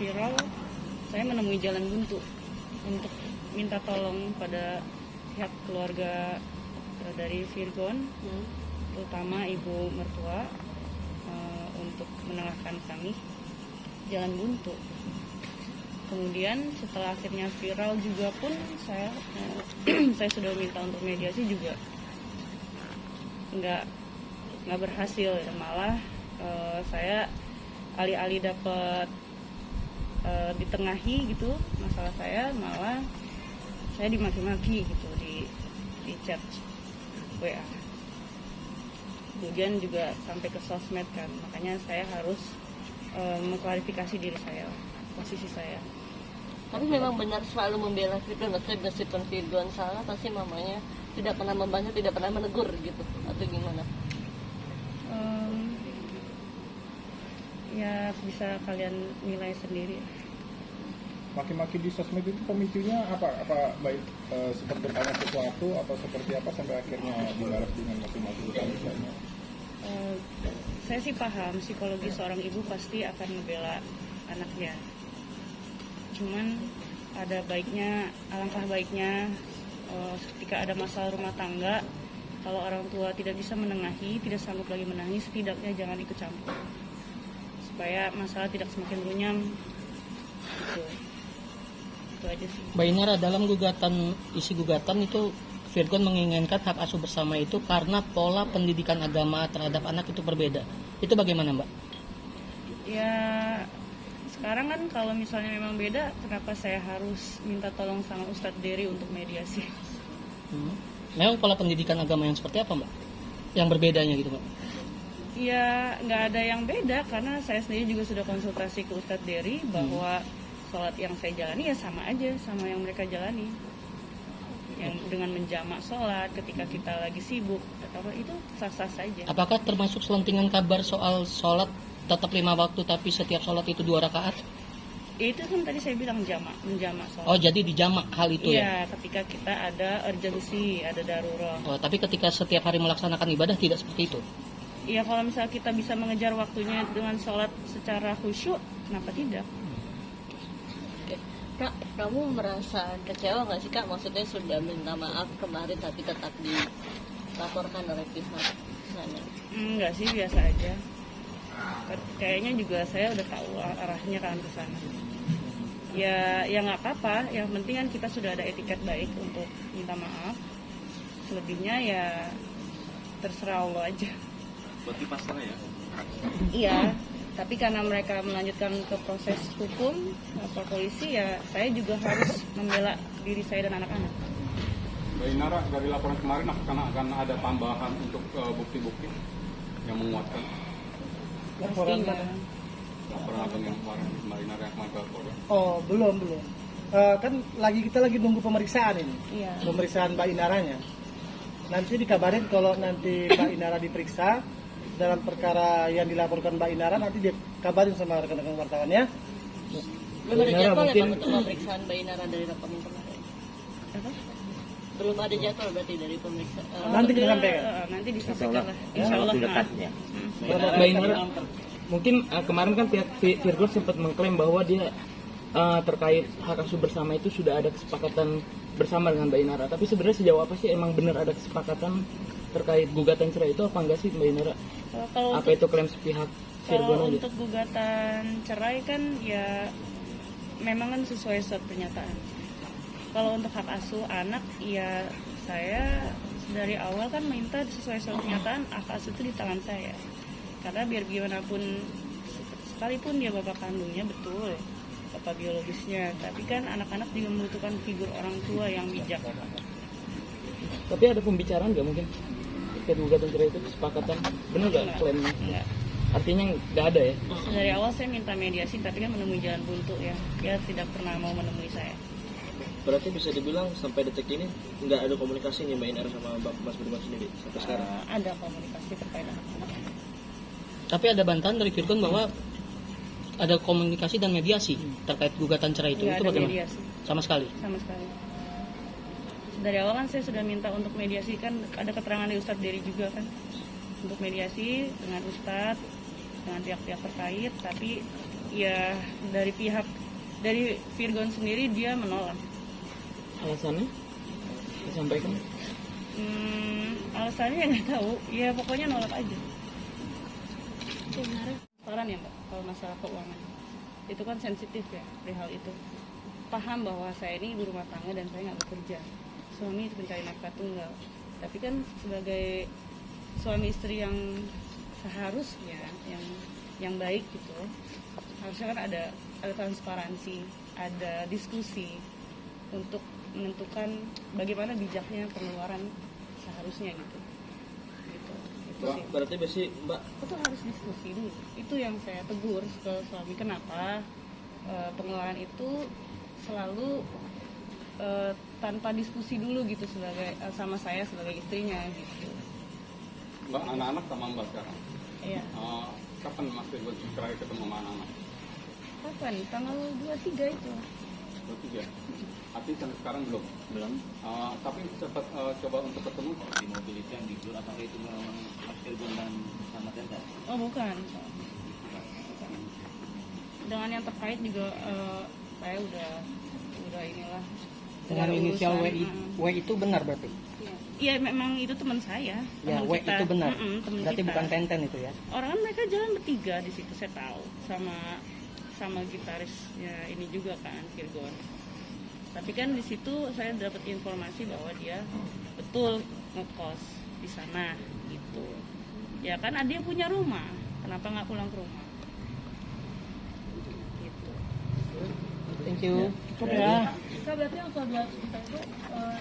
viral, saya menemui jalan buntu untuk minta tolong pada pihak keluarga dari Virgon, terutama ibu mertua, untuk menenangkan kami. Jalan buntu. Kemudian setelah akhirnya viral juga pun saya sudah minta untuk mediasi juga nggak berhasil, malah saya alih-alih dapat ditengahi gitu masalah saya, malah saya dimaki-maki gitu di chat WA. Kemudian juga sampai ke sosmed kan, makanya saya harus mengklarifikasi diri saya, posisi saya. Tapi memang benar selalu membela Virgon, maksudnya meskipun Virgon salah pasti mamanya tidak pernah membantah, tidak pernah menegur gitu, atau gimana? Ya bisa kalian nilai sendiri. Maki-maki di sosmed itu pemicunya apa baik seperti bertanya sesuatu atau seperti apa sampai akhirnya dibalas dengan maki-maki misalnya? Saya sih paham psikologi seorang ibu pasti akan membela anaknya. Cuman alangkah baiknya ketika ada masalah rumah tangga, kalau orang tua tidak bisa menengahi, tidak sanggup lagi menangis, setidaknya jangan ikut campur, supaya masalah tidak semakin runyam. Gitu. Itu aja sih. Mbak Inara, dalam isi gugatan itu Virgon menginginkan hak asuh bersama itu karena pola pendidikan agama terhadap anak itu berbeda. Itu bagaimana, Mbak? Ya sekarang kan kalau misalnya memang beda, kenapa saya harus minta tolong sama Ustadz Dery untuk mediasi? Memang pola pendidikan agama yang seperti apa, Mbak? Yang berbedanya gitu, Mbak? Ya nggak ada yang beda, karena saya sendiri juga sudah konsultasi ke Ustadz Dery bahwa sholat yang saya jalani ya sama aja sama yang mereka jalani. Yang dengan menjamak sholat ketika kita lagi sibuk, itu sah-sah saja. Apakah termasuk selentingan kabar soal sholat tetap 5 waktu tapi setiap sholat itu 2 rakaat? Itu kan tadi saya bilang menjamak sholat. Oh, jadi dijamak hal itu ya? Iya, ketika kita ada urgensi, ada darurat. Oh, tapi ketika setiap hari melaksanakan ibadah tidak seperti itu? Iya, kalau misalnya kita bisa mengejar waktunya dengan sholat secara khusyuk, kenapa tidak? Kak, kamu merasa kecewa nggak sih, Kak? Maksudnya sudah minta maaf kemarin tapi tetap dilaporkan oleh pihak sana? Enggak sih, biasa aja. Kayaknya juga saya udah tahu arahnya kan ke sana. Ya nggak apa-apa. Yang penting kan kita sudah ada etiket baik untuk minta maaf. Selebihnya ya terserah Allah aja. Berarti pasrah ya? Iya. Tapi karena mereka melanjutkan ke proses hukum, lapor polisi, ya saya juga harus membela diri saya dan anak-anak. Mbak Inara, dari laporan kemarin akan ada tambahan untuk bukti-bukti yang menguatkan Pastinya. laporan abang yang kemarin Mbak Inara yang kemarin ke Polda? Oh, belum. Kan kita lagi nunggu pemeriksaan ini. Iya. Pemeriksaan Mbak Inaranya. Nanti dikabarin kalau nanti Mbak Inara diperiksa dalam perkara yang dilaporkan Mbak Inara, nanti dia kabarin sama rekan-rekan wartawan ya. Belum ada jadwal ya, Pak, untuk pemeriksaan Mbak Inara dari laporan kemarin? Apa? Belum ada jadwal berarti dari pemeriksaan? Nanti kita sampaikan. Nanti disampaikan lah. Insya Allah. Mbak Inara, mungkin kemarin kan pihak Virgon sempat mengklaim bahwa dia terkait hak asuh bersama itu sudah ada kesepakatan bersama dengan Mbak Inara. Tapi sebenarnya sejauh apa sih emang benar ada kesepakatan terkait gugatan cerai itu, apa enggak sih Mbak Inara? Apa itu klaim sepihak Virgon Kalau aja? untuk gugatan cerai kan ya memang kan sesuai surat pernyataan. Kalau untuk hak asuh anak, ya saya dari awal kan minta sesuai surat pernyataan, hak asuh itu di tangan saya. Karena biar gimana pun, sekalipun dia bapak kandungnya betul, bapak biologisnya, tapi kan anak-anak juga membutuhkan figur orang tua yang bijak. Tapi ada pembicaraan nggak mungkin terkait gugatan cerai itu, kesepakatan? Benar nggak klaimnya? Enggak. Artinya nggak ada ya? Dari awal saya minta mediasi, tapi kan menemui jalan buntu ya. Dia tidak pernah mau menemui saya. Berarti bisa dibilang sampai detik ini nggak ada komunikasi nih Mbak Inara sama Mas Budiman sendiri sampai sekarang? Ada komunikasi terkait anak-anak. Tapi ada bantahan dari Virgon bahwa ada komunikasi dan mediasi terkait gugatan cerai itu. Nggak Itu ada bagaimana? mediasi. Sama sekali. Sama sekali. Dari awal kan saya sudah minta untuk mediasi, kan ada keterangan dari Ustadz Dery juga kan untuk mediasi dengan Ustadz, dengan pihak-pihak terkait, tapi ya dari Virgon sendiri dia menolak. Alasannya disampaikan? Alasannya nggak tahu, ya pokoknya nolak aja. Saran ya Mbak, kalau masalah keuangan itu kan sensitif ya perihal itu. Paham bahwa saya ini ibu rumah tangga dan saya nggak bekerja, suami pencari nafkah tunggal. Tapi kan sebagai suami istri yang seharusnya yang baik gitu, harusnya kan ada transparansi, ada diskusi untuk menentukan bagaimana bijaknya pengeluaran seharusnya gitu. Itu Mbak, sih. berarti besi Mbak Itu harus diskusi dulu. Itu yang saya tegur ke suami, kenapa pengeluaran itu selalu tanpa diskusi dulu gitu sebagai sama saya sebagai istrinya gitu. Mbak, anak-anak sama Mbak sekarang. Iya. Kapan Mas Virgon terakhir ketemu sama anak-anak? Kapan? Tanggal 23 itu. 23. Artinya sampai sekarang belum. Tapi sempat coba untuk ketemu Di mobil itu yang dijual, apakah itu memang Mas Virgon dan sama Tenta? Oh bukan. Dengan yang terkait juga saya udah inilah. Dengan udah inisial urusan, W itu benar berarti? Iya memang itu teman saya. Ya, Teman W kita. itu benar. Teman Berarti kita. bukan Tenten itu ya? Orang kan mereka jalan bertiga di situ saya tahu sama gitarisnya ini juga kan Virgon. Tapi kan di situ saya dapat informasi bahwa dia betul ngekos di sana gitu. Ya kan dia punya rumah, kenapa nggak pulang ke rumah? Gitu. Thank you. Cukup ya. Kak, berarti yang 12 juta itu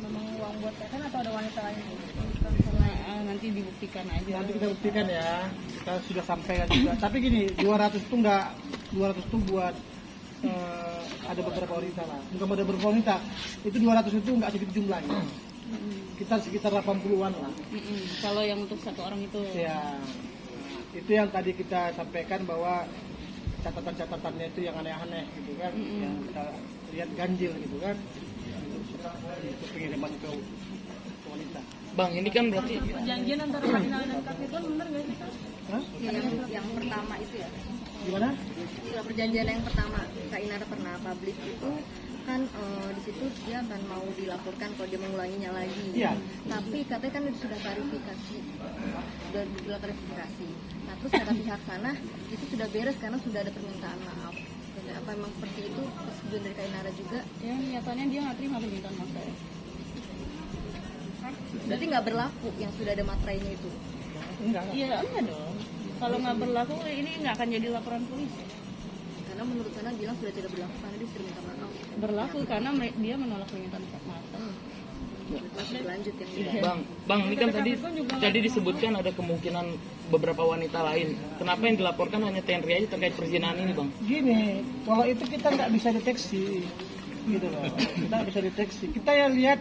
memang uang buat Teten atau ada wanita lain? Nanti dibuktikan aja. Nanti kita buktikan ya. Kita sudah sampaikan juga. Tapi gini, 200 itu buat ada beberapa wanita lah. Bukan ada beberapa wanita. Itu 200 itu nggak sedikit jumlahnya. Kita sekitar 80-an lah. Kalau yang untuk satu orang itu. Ya. Itu yang tadi kita sampaikan bahwa catatan-catatannya itu yang aneh-aneh gitu kan. Yang kita lihat ganjil gitu kan. Itu pengiriman ke wanita. Bang, ini kan berarti Perjanjian antara Marina dan Kak Virgon bener nggak sih Kak? Hah? Yang pertama itu ya, Gimana? setelah perjanjian yang pertama Kak Inara pernah publish itu kan di situ dia akan mau dilaporkan kalau dia mengulanginya lagi. Iya. Tapi katanya kan sudah klarifikasi, sudah dibilang klarifikasi. Nah terus kata pihak sana itu sudah beres karena sudah ada permintaan maaf. Dan apa emang seperti itu persetujuan dari Kak Inara juga? Ya nyatanya dia nggak terima permintaan maaf saya. Berarti nggak berlaku yang sudah ada materainya itu? Enggak. Iya enggak dong. Kalau nggak berlaku ini nggak akan jadi laporan polisi. Karena menurut sana bilang sudah tidak berlaku karena dia sudah minta maaf. Berlaku karena dia menolak permintaan maaf. Terus berlanjut yang Bang, ini kan tadi disebutkan ada kemungkinan beberapa wanita lain. Kenapa yang dilaporkan hanya TNRI aja terkait perzinahan ini, Bang? Gini, kalau itu kita nggak bisa deteksi, gitu loh. Kita nggak bisa deteksi. Kita ya lihat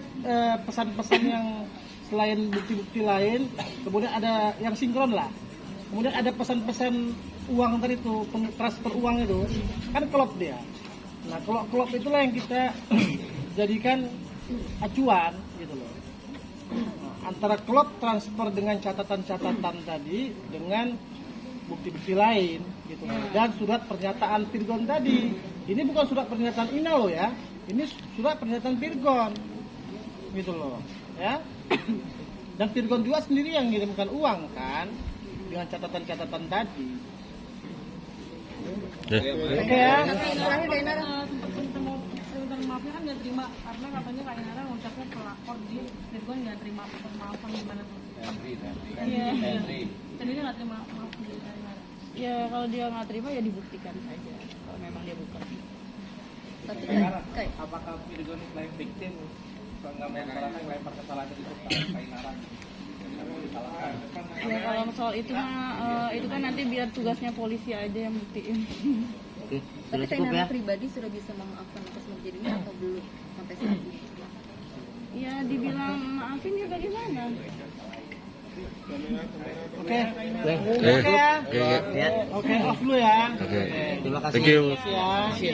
pesan-pesan yang selain bukti-bukti lain, kemudian ada yang sinkron lah. Kemudian ada pesan-pesan uang tadi itu, transfer uang itu, kan klop dia. Nah, klop itulah yang kita jadikan acuan, gitu loh. Antara klop transfer dengan catatan-catatan tadi dengan bukti-bukti lain gitu loh. Dan surat pernyataan Virgon tadi. Ini bukan surat pernyataan Ina loh ya. Ini surat pernyataan Virgon. Gitu loh, ya. Dan Virgon juga sendiri yang mengirimkan uang kan dengan catatan-catatan tadi. Oke ya. terakhir Kak Inara. Permintaan maafnya kan nggak terima karena katanya Kak Inara ngucapnya pelakor di Virgon nggak terima permaafan gimana tuh? Iya. Dan dia nggak terima maaf dari Kak Inara. Ya kalau dia nggak terima ya dibuktikan saja kalau memang dia bukan. Tapi kayak Apakah Virgon klaim victim? Nggak mengarahkan lempar kesalahan itu ke Inara? Ya kalau soal itu mah itu kan nanti biar tugasnya polisi aja yang buktiin. Oke, tapi sudah Kak cukup ya. Inara pribadi sudah bisa memaafkan atas kejadian atau belum sampai saat ini? Ya dibilang maafin ya bagaimana? Oke. Oke. Oke ya. Ya. Oke, off dulu ya. Terima kasih. Ya.